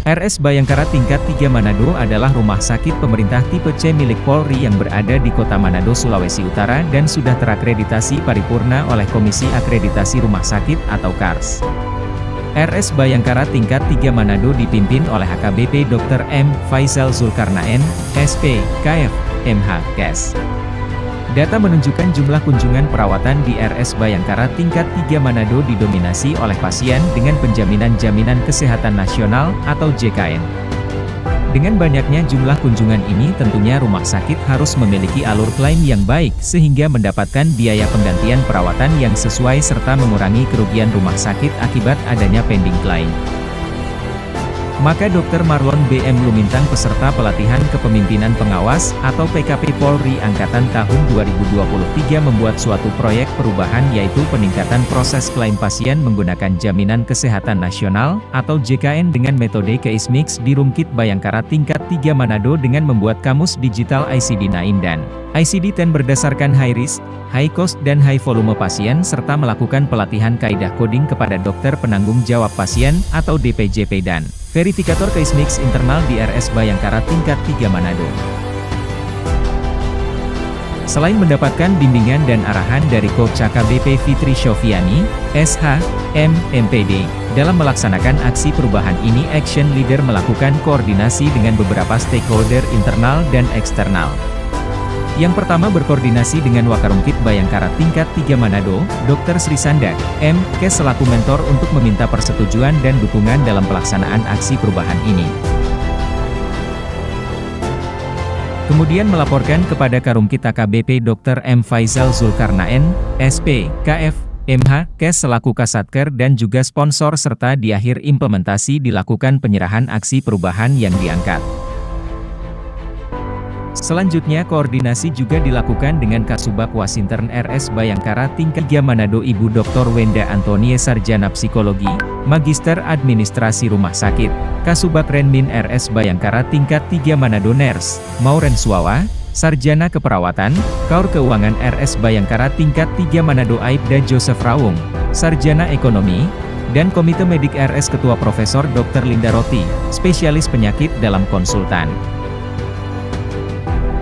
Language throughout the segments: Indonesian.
RS Bayangkara tingkat 3 Manado adalah rumah sakit pemerintah tipe C milik Polri yang berada di Kota Manado, Sulawesi Utara dan sudah terakreditasi paripurna oleh Komisi Akreditasi Rumah Sakit atau KARS. RS Bayangkara tingkat 3 Manado dipimpin oleh AKBP Dr. M. Faisal Zulkarnaen, SP, KF, MH, Kes. Data menunjukkan jumlah kunjungan perawatan di RS Bayangkara tingkat 3 Manado didominasi oleh pasien dengan penjaminan Jaminan Kesehatan Nasional atau JKN. Dengan banyaknya jumlah kunjungan ini tentunya rumah sakit harus memiliki alur klaim yang baik sehingga mendapatkan biaya penggantian perawatan yang sesuai serta mengurangi kerugian rumah sakit akibat adanya pending klaim. Maka Dr. Marlon B.M. Lumintang peserta pelatihan kepemimpinan pengawas atau PKP Polri Angkatan tahun 2023 membuat suatu proyek perubahan yaitu peningkatan proses klaim pasien menggunakan Jaminan Kesehatan Nasional atau JKN dengan metode KISMIX di Rumkit Bayangkara tingkat 3 Manado dengan membuat kamus digital ICD-9 dan ICD-10 berdasarkan high risk, high cost dan high volume pasien serta melakukan pelatihan kaidah coding kepada dokter penanggung jawab pasien atau DPJP dan verifikator KISMIX internal di RS Bayangkara tingkat 3 Manado. Selain mendapatkan bimbingan dan arahan dari Coach AKBP Fitri Syofiani, SH, MPD, dalam melaksanakan aksi perubahan ini Action Leader melakukan koordinasi dengan beberapa stakeholder internal dan eksternal. Yang pertama berkoordinasi dengan Wakarumkit Bayangkara tingkat 3 Manado, Dr. Sri Sanda, M. Kes selaku mentor untuk meminta persetujuan dan dukungan dalam pelaksanaan aksi perubahan ini. Kemudian melaporkan kepada Karumkit AKBP Dr. M. Faisal Zulkarnaen, SP, KF, MH, Kes selaku Kasatker dan juga sponsor serta di akhir implementasi dilakukan penyerahan aksi perubahan yang diangkat. Selanjutnya koordinasi juga dilakukan dengan Kasubag Wasintern RS Bayangkara tingkat 3 Manado Ibu Dr. Wenda Antonie Sarjana Psikologi, Magister Administrasi Rumah Sakit, Kasubag Renmin RS Bayangkara tingkat 3 Manado Ners, Mauren Suawa, Sarjana Keperawatan, Kaur Keuangan RS Bayangkara tingkat 3 Manado Aibda Joseph Rawung, Sarjana Ekonomi, dan Komite Medik RS Ketua Profesor Dr. Linda Roti, Spesialis Penyakit dalam Konsultan.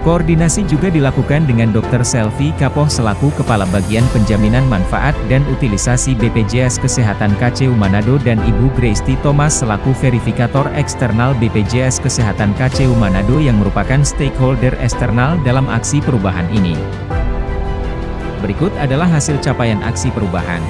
Koordinasi juga dilakukan dengan Dr. Selvi Kapoh selaku Kepala Bagian Penjaminan Manfaat dan Utilisasi BPJS Kesehatan KCU Manado dan Ibu Gresti Thomas selaku Verifikator Eksternal BPJS Kesehatan KCU Manado yang merupakan stakeholder eksternal dalam aksi perubahan ini. Berikut adalah hasil capaian aksi perubahan.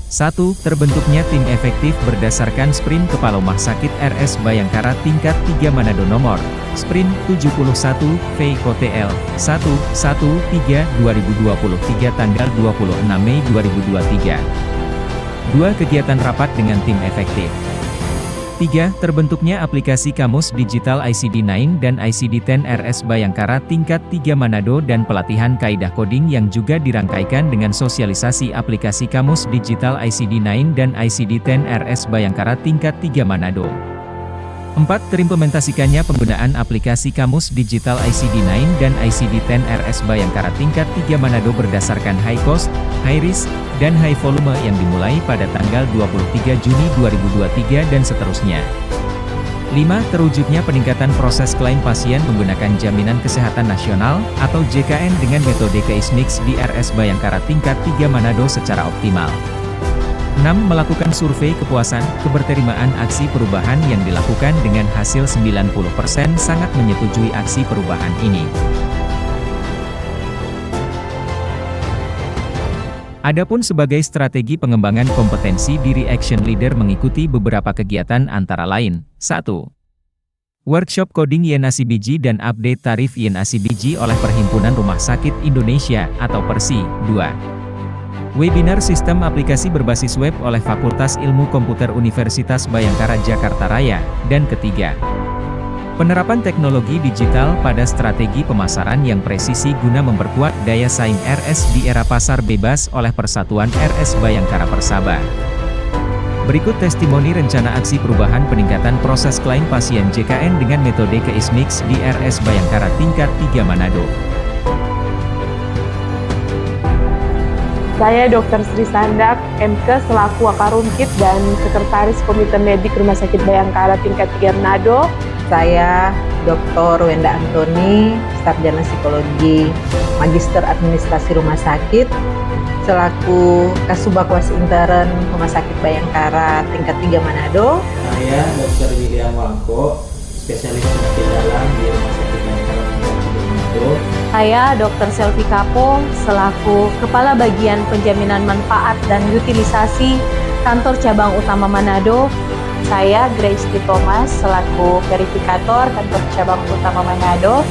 1. Terbentuknya tim efektif berdasarkan sprint Kepala Rumah Sakit RS Bayangkara tingkat 3 Manado nomor Sprint 71 VKTL 113/2023 tanggal 26 Mei 2023. 2. Kegiatan rapat dengan tim efektif. 3. Terbentuknya aplikasi Kamus Digital ICD-9 dan ICD-10 RS Bayangkara tingkat 3 Manado dan pelatihan kaidah coding yang juga dirangkaikan dengan sosialisasi aplikasi Kamus Digital ICD-9 dan ICD-10 RS Bayangkara tingkat 3 Manado. 4. Terimplementasikannya penggunaan aplikasi Kamus Digital ICD-9 dan ICD-10 RS Bayangkara tingkat 3 Manado berdasarkan high cost, high risk, dan high volume yang dimulai pada tanggal 23 Juni 2023 dan seterusnya. 5. Terwujudnya peningkatan proses klaim pasien menggunakan Jaminan Kesehatan Nasional atau JKN dengan metode KISMIX di RS Bayangkara tingkat 3 Manado secara optimal. 6. Melakukan survei kepuasan, keberterimaan aksi perubahan yang dilakukan dengan hasil 90% sangat menyetujui aksi perubahan ini. Adapun sebagai strategi pengembangan kompetensi diri Action Leader mengikuti beberapa kegiatan antara lain. 1. Workshop Coding YNACBG dan update tarif YNACBG oleh Perhimpunan Rumah Sakit Indonesia atau PERSI. 2. Webinar Sistem Aplikasi Berbasis Web oleh Fakultas Ilmu Komputer Universitas Bayangkara Jakarta Raya. Dan ketiga, penerapan teknologi digital pada strategi pemasaran yang presisi guna memperkuat daya saing RS di era pasar bebas oleh Persatuan RS Bayangkara Persaba. Berikut testimoni rencana aksi perubahan peningkatan proses klaim pasien JKN dengan metode KISMIX di RS Bayangkara tingkat 3 Manado. Saya Dr. Sri Sandak, MK selaku Wakarumkit dan Sekretaris Komite Medik Rumah Sakit Bayangkara tingkat 3 Manado. Saya Dr. Wenda Antoni, Sarjana Psikologi, Magister Administrasi Rumah Sakit, selaku Kasubagwas Intern Rumah Sakit Bayangkara tingkat 3 Manado. Saya Dr. William Wangko, spesialis penyakit dalam di Rumah Sakit Bayangkara tingkat 3 Manado. Saya Dr. Selvi Kapo, selaku Kepala Bagian Penjaminan Manfaat dan Utilisasi Kantor Cabang Utama Manado. Saya Grace T. Thomas, selaku Verifikator Kantor Cabang Utama Manado.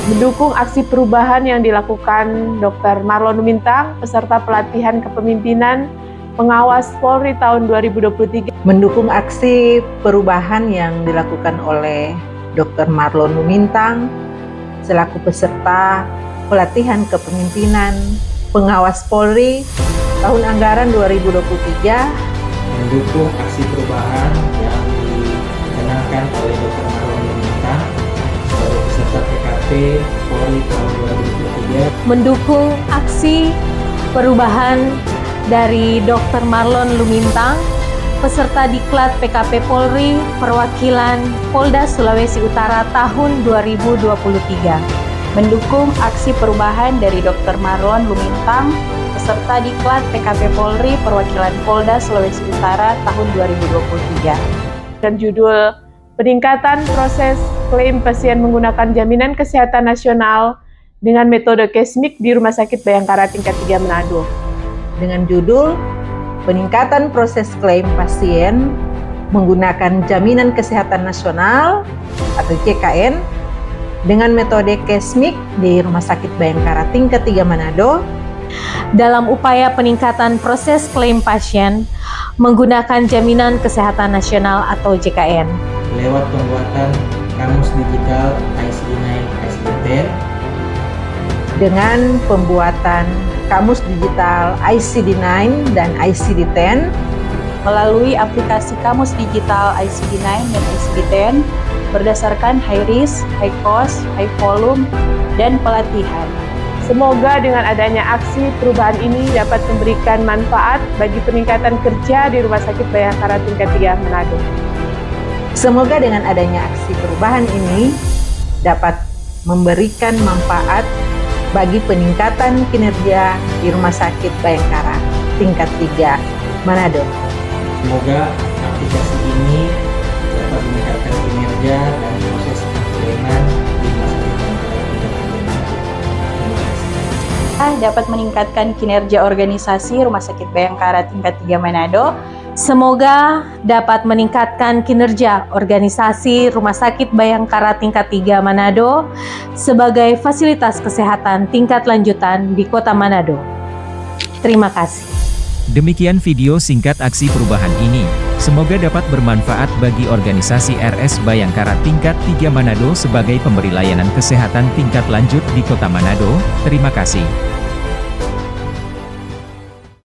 Mendukung aksi perubahan yang dilakukan Dr. Marlon Lumintang, peserta pelatihan kepemimpinan pengawas Polri tahun 2023. Mendukung aksi perubahan yang dilakukan oleh Dr. Marlon Lumintang, selaku peserta pelatihan kepemimpinan pengawas Polri tahun anggaran 2023. Mendukung aksi perubahan yang dicanangkan oleh Dr. Marlon Lumintang sebagai peserta PKP Polri tahun 2023. Mendukung aksi perubahan dari Dr. Marlon Lumintang, peserta Diklat PKP Polri Perwakilan Polda Sulawesi Utara tahun 2023. Mendukung aksi perubahan dari Dr. Marlon Lumintang, peserta Diklat PKP Polri Perwakilan Polda Sulawesi Utara tahun 2023. Dan judul Peningkatan Proses Klaim Pasien Menggunakan Jaminan Kesehatan Nasional dengan Metode Kesmik di Rumah Sakit Bayangkara tingkat 3 Manado. Dengan judul Peningkatan Proses Klaim Pasien Menggunakan Jaminan Kesehatan Nasional atau JKN dengan metode Kesmik di Rumah Sakit Bayangkara tingkat 3 Manado. Dalam upaya peningkatan proses klaim pasien menggunakan Jaminan Kesehatan Nasional atau JKN. Lewat pembuatan kamus digital ICD-9, ICD-10, Dengan pembuatan kamus digital ICD-9 dan ICD-10, Melalui aplikasi kamus digital ICD-9 dan ICD-10 berdasarkan high risk, high cost, high volume, dan pelatihan. Semoga dengan adanya aksi perubahan ini dapat memberikan manfaat bagi peningkatan kerja di Rumah Sakit Bayangkara tingkat 3 Manado. semoga dengan adanya aksi perubahan ini dapat memberikan manfaat bagi peningkatan kinerja di Rumah Sakit Bayangkara tingkat 3 Manado. semoga aplikasi ini dapat meningkatkan kinerja dan proses penerimaan di Rumah Sakit Bayangkara tingkat 3 Manado. Terima kasih. Dapat meningkatkan kinerja organisasi Rumah Sakit Bayangkara tingkat 3 Manado. Semoga dapat meningkatkan kinerja organisasi Rumah Sakit Bayangkara tingkat 3 Manado sebagai fasilitas kesehatan tingkat lanjutan di Kota Manado. Terima kasih. Demikian video singkat aksi perubahan ini. Semoga dapat bermanfaat bagi organisasi RS Bayangkara tingkat 3 Manado sebagai pemberi layanan kesehatan tingkat lanjut di Kota Manado. Terima kasih.